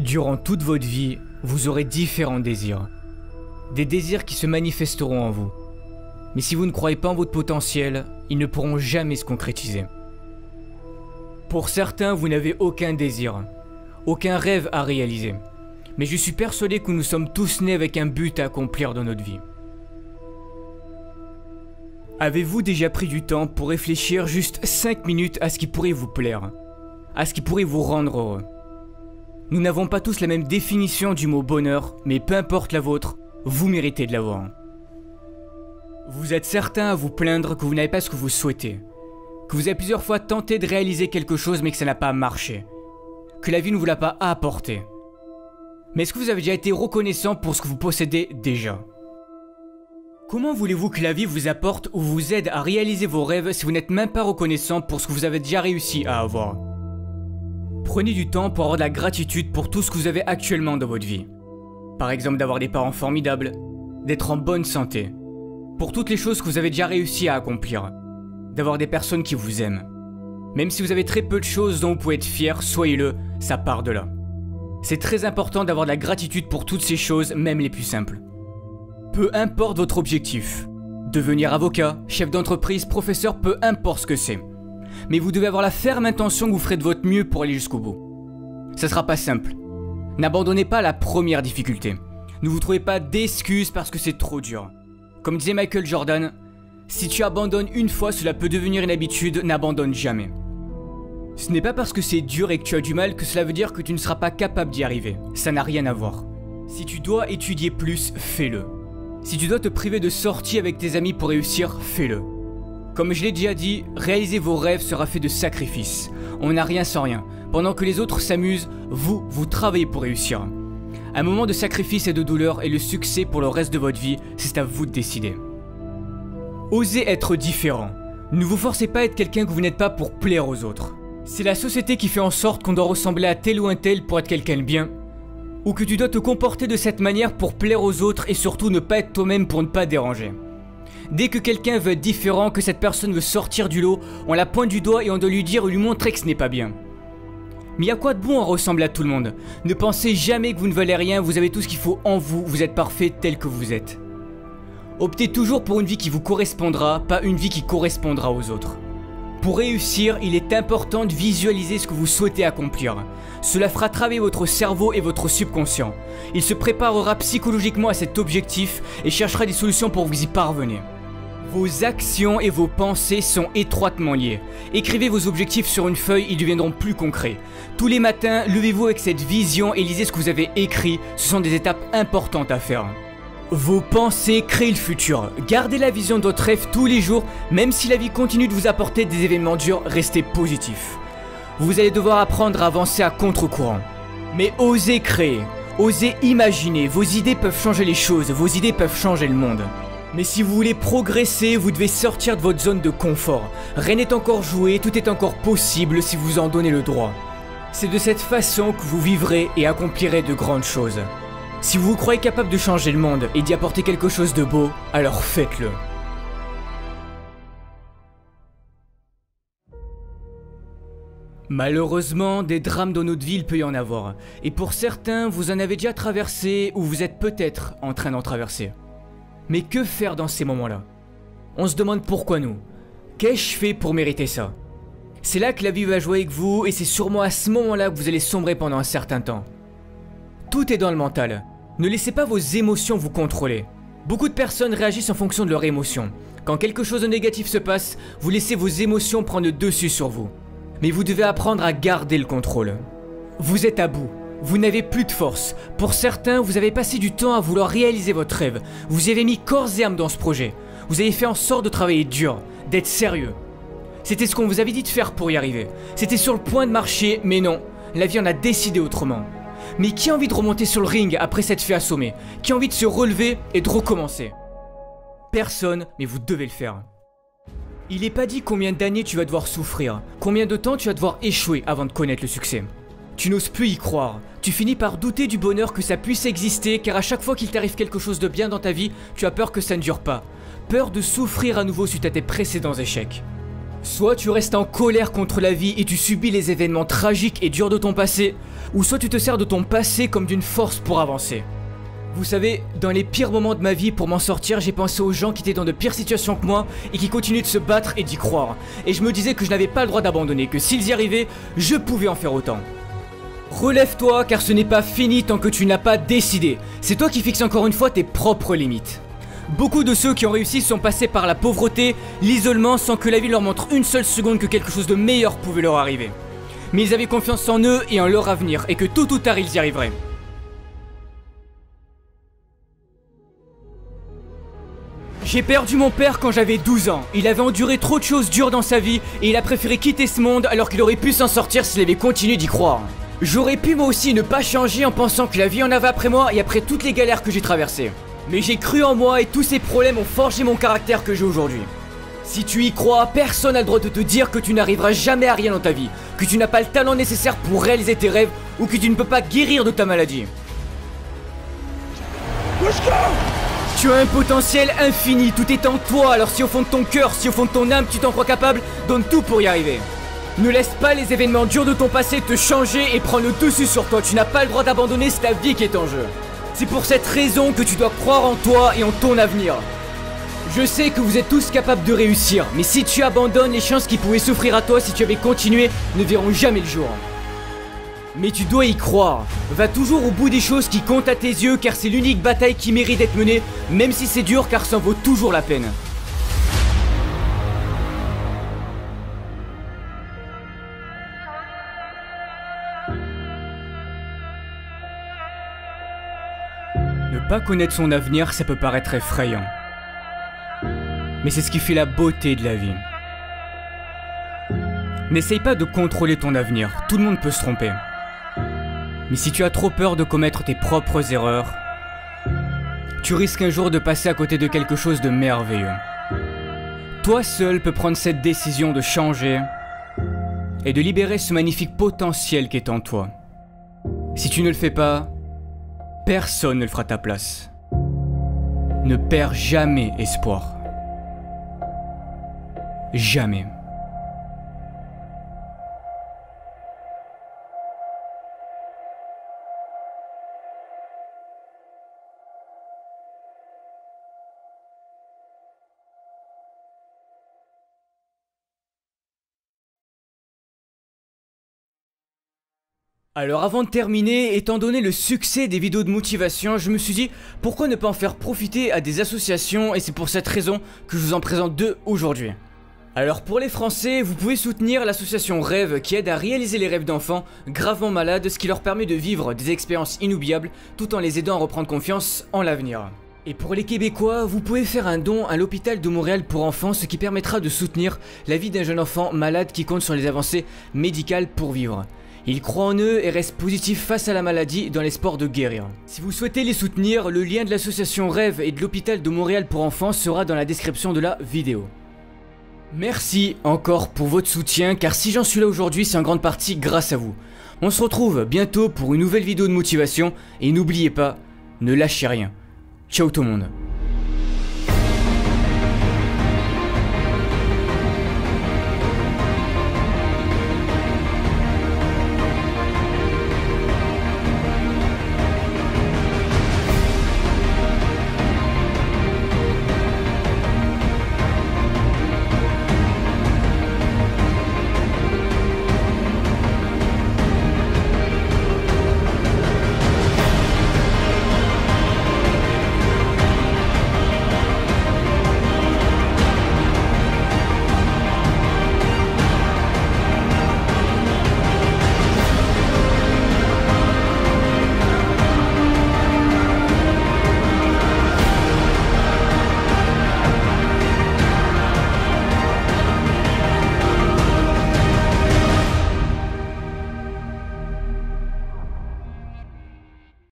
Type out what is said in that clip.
Durant toute votre vie, vous aurez différents désirs. Des désirs qui se manifesteront en vous. Mais si vous ne croyez pas en votre potentiel, ils ne pourront jamais se concrétiser. Pour certains, vous n'avez aucun désir, aucun rêve à réaliser. Mais je suis persuadé que nous sommes tous nés avec un but à accomplir dans notre vie. Avez-vous déjà pris du temps pour réfléchir juste 5 minutes à ce qui pourrait vous plaire, à ce qui pourrait vous rendre heureux? Nous n'avons pas tous la même définition du mot bonheur, mais peu importe la vôtre, vous méritez de l'avoir. Vous êtes certain à vous plaindre que vous n'avez pas ce que vous souhaitez, que vous avez plusieurs fois tenté de réaliser quelque chose mais que ça n'a pas marché, que la vie ne vous l'a pas apporté. Mais est-ce que vous avez déjà été reconnaissant pour ce que vous possédez déjà? Comment voulez-vous que la vie vous apporte ou vous aide à réaliser vos rêves si vous n'êtes même pas reconnaissant pour ce que vous avez déjà réussi à avoir? Prenez du temps pour avoir de la gratitude pour tout ce que vous avez actuellement dans votre vie. Par exemple d'avoir des parents formidables, d'être en bonne santé, pour toutes les choses que vous avez déjà réussi à accomplir, d'avoir des personnes qui vous aiment. Même si vous avez très peu de choses dont vous pouvez être fier, soyez-le, ça part de là. C'est très important d'avoir de la gratitude pour toutes ces choses, même les plus simples. Peu importe votre objectif, devenir avocat, chef d'entreprise, professeur, peu importe ce que c'est. Mais vous devez avoir la ferme intention que vous ferez de votre mieux pour aller jusqu'au bout. Ça sera pas simple. N'abandonnez pas la première difficulté. Ne vous trouvez pas d'excuses parce que c'est trop dur. Comme disait Michael Jordan, si tu abandonnes une fois, cela peut devenir une habitude, n'abandonne jamais. Ce n'est pas parce que c'est dur et que tu as du mal que cela veut dire que tu ne seras pas capable d'y arriver. Ça n'a rien à voir. Si tu dois étudier plus, fais-le. Si tu dois te priver de sorties avec tes amis pour réussir, fais-le. Comme je l'ai déjà dit, réaliser vos rêves sera fait de sacrifices. On n'a rien sans rien. Pendant que les autres s'amusent, vous travaillez pour réussir. Un moment de sacrifice et de douleur et le succès pour le reste de votre vie, c'est à vous de décider. Osez être différent. Ne vous forcez pas à être quelqu'un que vous n'êtes pas pour plaire aux autres. C'est la société qui fait en sorte qu'on doit ressembler à tel ou un tel pour être quelqu'un de bien, ou que tu dois te comporter de cette manière pour plaire aux autres et surtout ne pas être toi-même pour ne pas déranger. Dès que quelqu'un veut être différent, que cette personne veut sortir du lot, on la pointe du doigt et on doit lui dire ou lui montrer que ce n'est pas bien. Mais y a quoi de bon à ressembler à tout le monde? Ne pensez jamais que vous ne valez rien, vous avez tout ce qu'il faut en vous, vous êtes parfait tel que vous êtes. Optez toujours pour une vie qui vous correspondra, pas une vie qui correspondra aux autres. Pour réussir, il est important de visualiser ce que vous souhaitez accomplir. Cela fera travailler votre cerveau et votre subconscient. Il se préparera psychologiquement à cet objectif et cherchera des solutions pour vous y parvenir. Vos actions et vos pensées sont étroitement liées. Écrivez vos objectifs sur une feuille, ils deviendront plus concrets. Tous les matins, levez-vous avec cette vision et lisez ce que vous avez écrit. Ce sont des étapes importantes à faire. Vos pensées créent le futur. Gardez la vision de votre rêve tous les jours, même si la vie continue de vous apporter des événements durs, restez positif. Vous allez devoir apprendre à avancer à contre-courant. Mais osez créer, osez imaginer, vos idées peuvent changer les choses, vos idées peuvent changer le monde. Mais si vous voulez progresser, vous devez sortir de votre zone de confort. Rien n'est encore joué, tout est encore possible si vous en donnez le droit. C'est de cette façon que vous vivrez et accomplirez de grandes choses. Si vous vous croyez capable de changer le monde et d'y apporter quelque chose de beau, alors faites-le. Malheureusement, des drames dans notre vie, il peut y en avoir. Et pour certains, vous en avez déjà traversé ou vous êtes peut-être en train d'en traverser. Mais que faire dans ces moments-là? On se demande pourquoi nous. Qu'ai-je fait pour mériter ça? C'est là que la vie va jouer avec vous et c'est sûrement à ce moment-là que vous allez sombrer pendant un certain temps. Tout est dans le mental. Ne laissez pas vos émotions vous contrôler. Beaucoup de personnes réagissent en fonction de leurs émotions. Quand quelque chose de négatif se passe, vous laissez vos émotions prendre le dessus sur vous. Mais vous devez apprendre à garder le contrôle. Vous êtes à bout. Vous n'avez plus de force. Pour certains, vous avez passé du temps à vouloir réaliser votre rêve. Vous y avez mis corps et âme dans ce projet. Vous avez fait en sorte de travailler dur, d'être sérieux. C'était ce qu'on vous avait dit de faire pour y arriver. C'était sur le point de marcher, mais non. La vie en a décidé autrement. Mais qui a envie de remonter sur le ring après s'être fait assommer? Qui a envie de se relever et de recommencer? Personne, mais vous devez le faire. Il n'est pas dit combien d'années tu vas devoir souffrir, combien de temps tu vas devoir échouer avant de connaître le succès. Tu n'oses plus y croire, tu finis par douter du bonheur que ça puisse exister car à chaque fois qu'il t'arrive quelque chose de bien dans ta vie, tu as peur que ça ne dure pas. Peur de souffrir à nouveau suite à tes précédents échecs. Soit tu restes en colère contre la vie et tu subis les événements tragiques et durs de ton passé, ou soit tu te sers de ton passé comme d'une force pour avancer. Vous savez, dans les pires moments de ma vie, pour m'en sortir, j'ai pensé aux gens qui étaient dans de pires situations que moi et qui continuent de se battre et d'y croire. Et je me disais que je n'avais pas le droit d'abandonner, que s'ils y arrivaient, je pouvais en faire autant. Relève-toi, car ce n'est pas fini tant que tu n'as pas décidé. C'est toi qui fixes encore une fois tes propres limites. Beaucoup de ceux qui ont réussi sont passés par la pauvreté, l'isolement, sans que la vie leur montre une seule seconde que quelque chose de meilleur pouvait leur arriver. Mais ils avaient confiance en eux et en leur avenir, et que tôt ou tard ils y arriveraient. J'ai perdu mon père quand j'avais 12 ans. Il avait enduré trop de choses dures dans sa vie et il a préféré quitter ce monde alors qu'il aurait pu s'en sortir s'il avait continué d'y croire. J'aurais pu moi aussi ne pas changer en pensant que la vie en avait après moi et après toutes les galères que j'ai traversées. Mais j'ai cru en moi et tous ces problèmes ont forgé mon caractère que j'ai aujourd'hui. Si tu y crois, personne n'a le droit de te dire que tu n'arriveras jamais à rien dans ta vie, que tu n'as pas le talent nécessaire pour réaliser tes rêves ou que tu ne peux pas guérir de ta maladie. Tu as un potentiel infini, tout est en toi, alors si au fond de ton cœur, si au fond de ton âme tu t'en crois capable, donne tout pour y arriver. Ne laisse pas les événements durs de ton passé te changer et prendre le dessus sur toi, tu n'as pas le droit d'abandonner, c'est ta vie qui est en jeu. C'est pour cette raison que tu dois croire en toi et en ton avenir. Je sais que vous êtes tous capables de réussir, mais si tu abandonnes, les chances qui pouvaient s'offrir à toi si tu avais continué ne verront jamais le jour. Mais tu dois y croire. Va toujours au bout des choses qui comptent à tes yeux car c'est l'unique bataille qui mérite d'être menée, même si c'est dur car ça en vaut toujours la peine. Ne pas connaître son avenir, ça peut paraître effrayant. Mais c'est ce qui fait la beauté de la vie. N'essaye pas de contrôler ton avenir, tout le monde peut se tromper. Mais si tu as trop peur de commettre tes propres erreurs, tu risques un jour de passer à côté de quelque chose de merveilleux. Toi seul peux prendre cette décision de changer et de libérer ce magnifique potentiel qui est en toi. Si tu ne le fais pas, personne ne le fera à ta place. Ne perds jamais espoir. Jamais. Alors avant de terminer, étant donné le succès des vidéos de motivation, je me suis dit pourquoi ne pas en faire profiter à des associations et c'est pour cette raison que je vous en présente deux aujourd'hui. Alors pour les Français, vous pouvez soutenir l'association Rêve qui aide à réaliser les rêves d'enfants gravement malades, ce qui leur permet de vivre des expériences inoubliables tout en les aidant à reprendre confiance en l'avenir. Et pour les Québécois, vous pouvez faire un don à l'hôpital de Montréal pour enfants, ce qui permettra de soutenir la vie d'un jeune enfant malade qui compte sur les avancées médicales pour vivre. Ils croient en eux et restent positifs face à la maladie dans l'espoir de guérir. Si vous souhaitez les soutenir, le lien de l'association Rêve et de l'hôpital de Montréal pour enfants sera dans la description de la vidéo. Merci encore pour votre soutien car si j'en suis là aujourd'hui c'est en grande partie grâce à vous. On se retrouve bientôt pour une nouvelle vidéo de motivation et n'oubliez pas, ne lâchez rien. Ciao tout le monde.